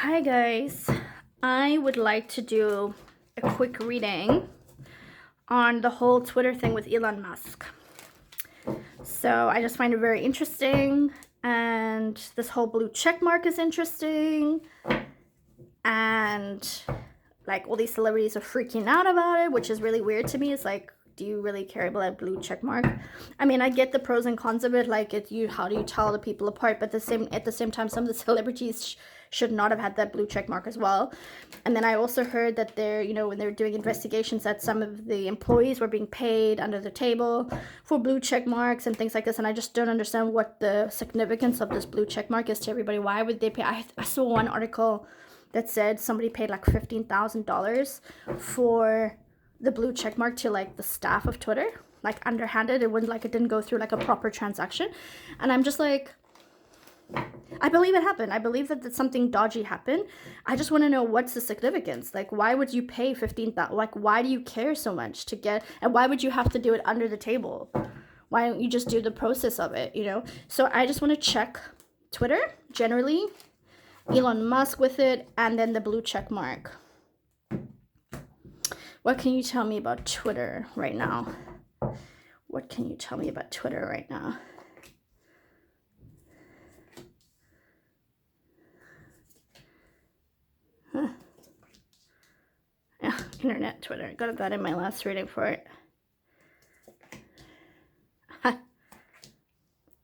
Hi guys, I would like to do a quick reading on the whole Twitter thing with Elon Musk. So I just find it very interesting, and this whole blue check mark is interesting, and like all these celebrities are freaking out about it, which is really weird to me. It's like, do you really care about a blue check mark? I mean, I get the pros and cons of it. Like, how do you tell the people apart? But at the same time, some of the celebrities should not have had that blue check mark as well. And then I also heard that when they're doing investigations, that some of the employees were being paid under the table for blue check marks and things like this. And I just don't understand what the significance of this blue check mark is to everybody. Why would they pay? I saw one article that said somebody paid like $15,000 for the blue check mark to like the staff of Twitter, like underhanded. It didn't go through like a proper transaction. And I'm just like, I believe it happened. I believe that something dodgy happened. I just want to know, what's the significance? Like, why would you pay 15,000? Like, why do you care so much to get, and why would you have to do it under the table? Why don't you just do the process of it? So I just want to check Twitter generally, Elon Musk with it, and then the blue check mark. What can you tell me about Twitter right now? What can you tell me about Twitter right now? Huh. Yeah, internet, Twitter. Got that in my last reading for it.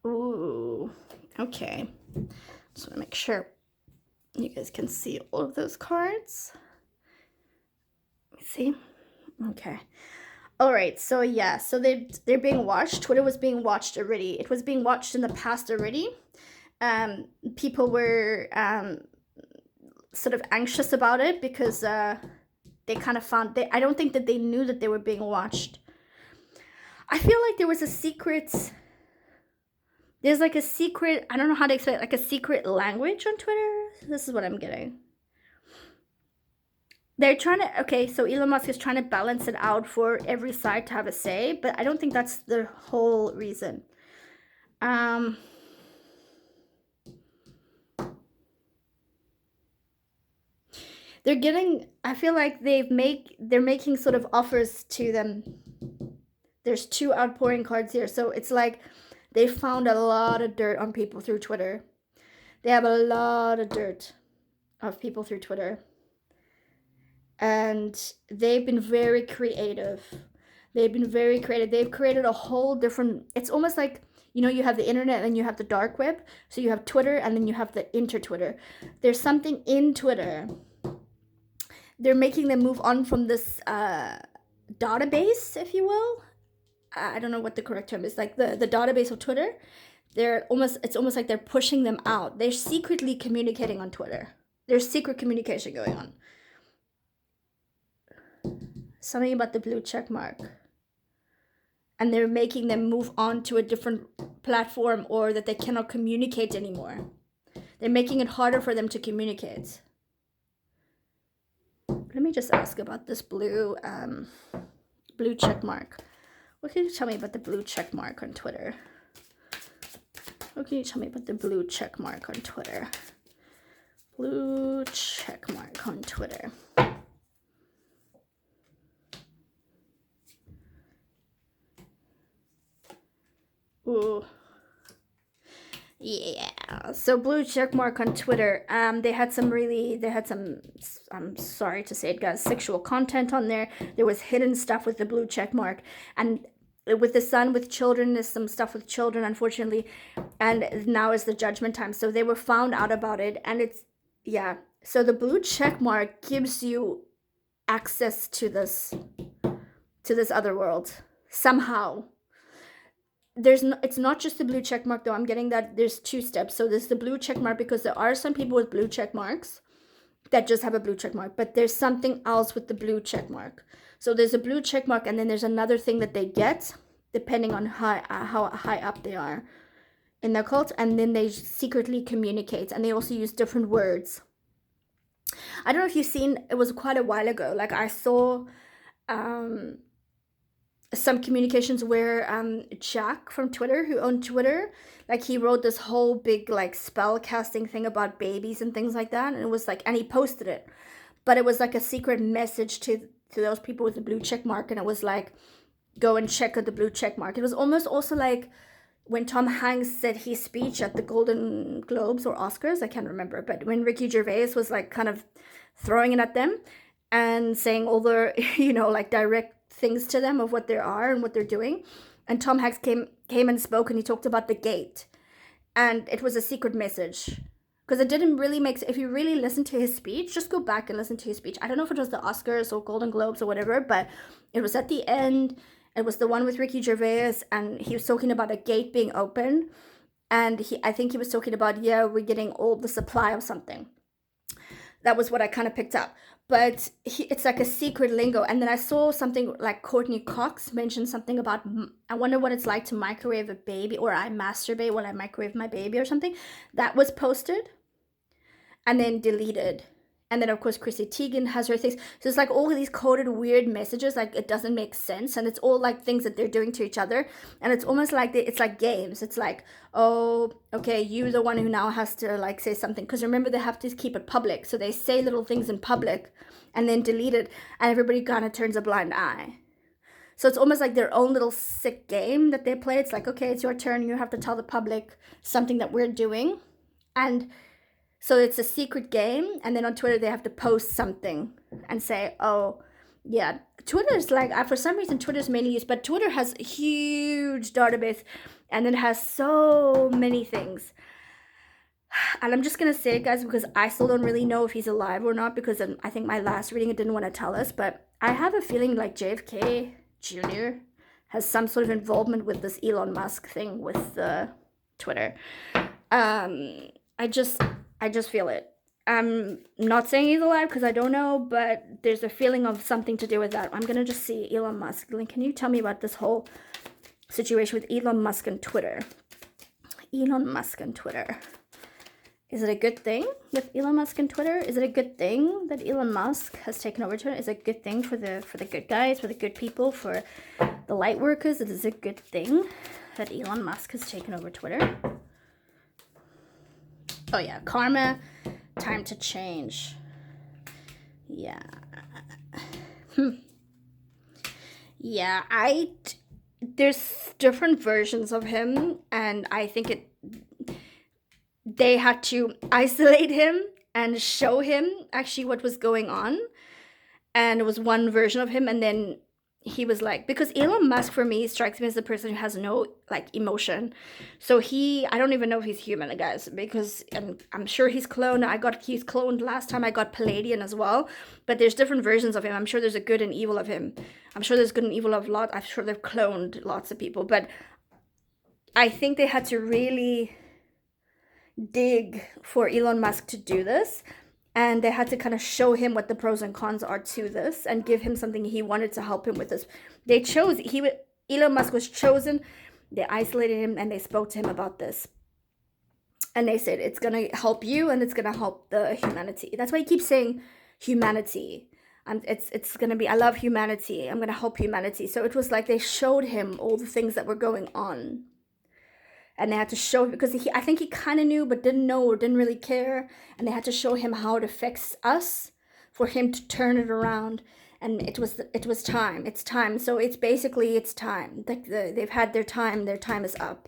Ooh, okay. Just want to make sure you guys can see all of those cards. See? Okay. All right. So yeah. So they're being watched. Twitter was being watched already. It was being watched in the past already. People were sort of anxious about it because they kind of found I don't think that they knew that they were being watched. I feel like there was a secret. There's like a secret. I don't know how to explain it, like a secret language on Twitter. This is what I'm getting. They're trying to, okay, so Elon Musk is trying to balance it out for every side to have a say, but I don't think that's the whole reason. They're getting, I feel like they're making sort of offers to them. There's two outpouring cards here, so it's like they found a lot of dirt on people through Twitter. They have a lot of dirt of people through Twitter. And they've been very creative. They've created a whole different, it's almost like, you have the internet and you have the dark web. So you have Twitter and then you have the inter-Twitter. There's something in Twitter. They're making them move on from this database, if you will. I don't know what the correct term is, like the database of Twitter. It's almost like they're pushing them out. They're secretly communicating on Twitter. There's secret communication going on. Something about the blue check mark. And they're making them move on to a different platform, or that they cannot communicate anymore. They're making it harder for them to communicate. Let me just ask about this blue check mark. What can you tell me about the blue check mark on Twitter? What can you tell me about the blue check mark on Twitter? Blue check mark on Twitter. Ooh. Yeah. So blue check mark on Twitter. They had some, I'm sorry to say it, guys, sexual content on there. There was hidden stuff with the blue check mark. And with the son with children, there's some stuff with children, unfortunately. And now is the judgment time. So they were found out about it. And yeah. So the blue check mark gives you access to this other world somehow. It's not just the blue check mark though. I'm getting that there's two steps. So there's the blue check mark, because there are some people with blue check marks that just have a blue check mark, but there's something else with the blue check mark. So there's a blue check mark, and then there's another thing that they get depending on how high up they are in their cult, and then they secretly communicate, and they also use different words. I don't know if you've seen, it was quite a while ago, like I saw some communications where Jack from Twitter, who owned Twitter, like he wrote this whole big like spell casting thing about babies and things like that, and it was like, and he posted it, but it was like a secret message to those people with the blue check mark, and it was like, go and check out the blue check mark. It was almost also like when Tom Hanks said his speech at the Golden Globes or Oscars, I can't remember, but when Ricky Gervais was like kind of throwing it at them and saying all the, you know, like direct things to them of what they are and what they're doing. And Tom Hanks came and spoke, and he talked about the gate. And it was a secret message. Because it didn't really make sense. If you really listen to his speech, just go back and listen to his speech. I don't know if it was the Oscars or Golden Globes or whatever, but it was at the end. It was the one with Ricky Gervais, and he was talking about a gate being open. And I think he was talking about, yeah, we're getting all the supply of something. That was what I kind of picked up. But it's like a secret lingo. And then I saw something like Courtney Cox mentioned something about, I wonder what it's like to microwave a baby, or I masturbate while I microwave my baby or something. That was posted and then deleted. And then, of course, Chrissy Teigen has her things. So it's like all of these coded weird messages, like it doesn't make sense. And it's all like things that they're doing to each other. And it's almost like it's like games. It's like, oh, okay, you're the one who now has to like say something. Because remember, they have to keep it public. So they say little things in public and then delete it. And everybody kind of turns a blind eye. So it's almost like their own little sick game that they play. It's like, okay, it's your turn. You have to tell the public something that we're doing. And so it's a secret game, and then on Twitter they have to post something and say, oh, yeah. Twitter is like, for some reason, Twitter's mainly used, but Twitter has a huge database, and it has so many things. And I'm just going to say it, guys, because I still don't really know if he's alive or not, because I think my last reading, it didn't want to tell us, but I have a feeling like JFK Jr. has some sort of involvement with this Elon Musk thing with Twitter. I just feel it. I'm not saying he's alive because I don't know, but there's a feeling of something to do with that. I'm going to just see Elon Musk. Can you tell me about this whole situation with Elon Musk and Twitter? Elon Musk and Twitter. Is it a good thing with Elon Musk and Twitter? Is it a good thing that Elon Musk has taken over Twitter? Is it a good thing for the good guys, for the good people, for the light workers? It is a good thing that Elon Musk has taken over Twitter. Oh yeah, karma, time to change. Yeah. Yeah, there's different versions of him, and I think they had to isolate him and show him actually what was going on. And it was one version of him, and then he was like, because Elon Musk for me strikes me as the person who has no like emotion. So I don't even know if he's human, guys, because I'm sure he's cloned. He's cloned last time. I got Palladian as well, but there's different versions of him. I'm sure there's a good and evil of him. I'm sure there's good and evil of I'm sure they've cloned lots of people, but I think they had to really dig for Elon Musk to do this. And they had to kind of show him what the pros and cons are to this and give him something he wanted to help him with this. Elon Musk was chosen. They isolated him and they spoke to him about this. And they said, it's going to help you and it's going to help the humanity. That's why he keeps saying humanity. It's going to be, I love humanity. I'm going to help humanity. So it was like they showed him all the things that were going on. And they had to show him, because I think he kind of knew but didn't know or didn't really care. And they had to show him how it affects us for him to turn it around. And it was time. It's time. So it's time. Like they've had their time. Their time is up.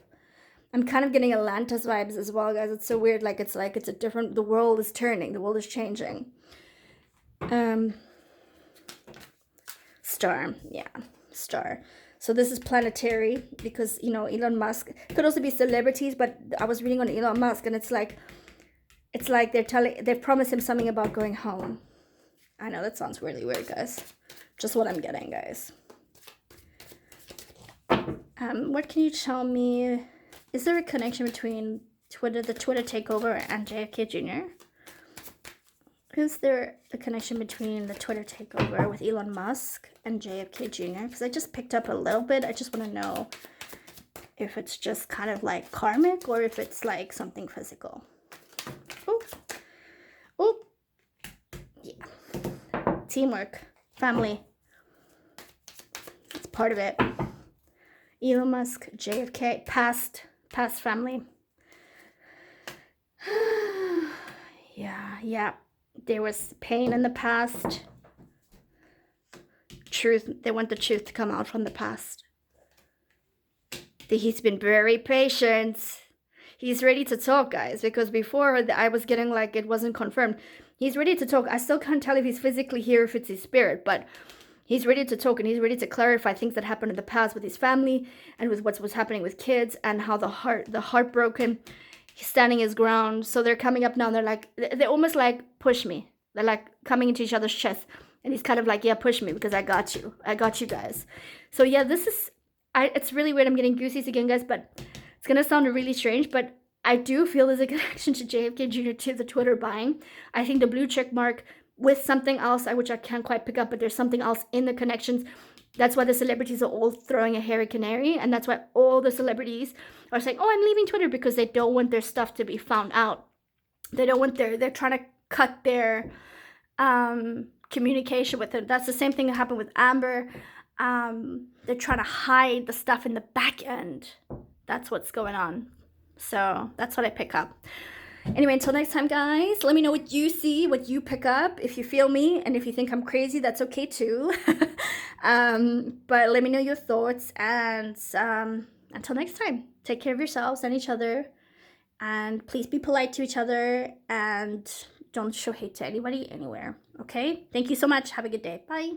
I'm kind of getting Atlantis vibes as well, guys. It's so weird. It's a different, the world is turning. The world is changing. Star. Yeah. Star. So this is planetary because, Elon Musk could also be celebrities, but I was reading on Elon Musk and it's like they've promised him something about going home. I know that sounds really weird, guys. Just what I'm getting, guys. What can you tell me? Is there a connection between the Twitter takeover and JFK Jr.? Is there a connection between the Twitter takeover with Elon Musk and JFK Jr.? Because I just picked up a little bit. I just want to know if it's just kind of like karmic or if it's like something physical. Oh, oh, yeah. Teamwork, family. Let's part of it. Elon Musk, JFK, past family. Yeah. There was pain in the past. Truth. They want the truth to come out from the past. He's been very patient. He's ready to talk, guys, because before I was getting like it wasn't confirmed. He's ready to talk. I still can't tell if he's physically here, if it's his spirit, but he's ready to talk, and he's ready to clarify things that happened in the past with his family and with what was happening with kids, and how the heartbroken. He's standing his ground. So they're coming up now. And they're almost like, push me. They're like coming into each other's chest, and he's kind of like, yeah, push me because I got you guys. So yeah, it's really weird. I'm getting goosies again, guys, but it's gonna sound really strange, but I do feel there's a connection to JFK Jr. to the Twitter buying. I think the blue check mark with something else, which I can't quite pick up, but there's something else in the connections. That's why the celebrities are all throwing a hairy canary, and that's why all the celebrities are saying, oh, I'm leaving Twitter, because they don't want their stuff to be found out. They don't want they're trying to cut their communication with it. That's the same thing that happened with Amber. They're trying to hide the stuff in the back end. That's what's going on. So that's what I pick up. Anyway, until next time, guys, let me know what you see, what you pick up. If you feel me, and if you think I'm crazy, that's okay too. But let me know your thoughts, and until next time, take care of yourselves and each other, and please be polite to each other, and don't show hate to anybody anywhere. Okay? Thank you so much. Have a good day. Bye.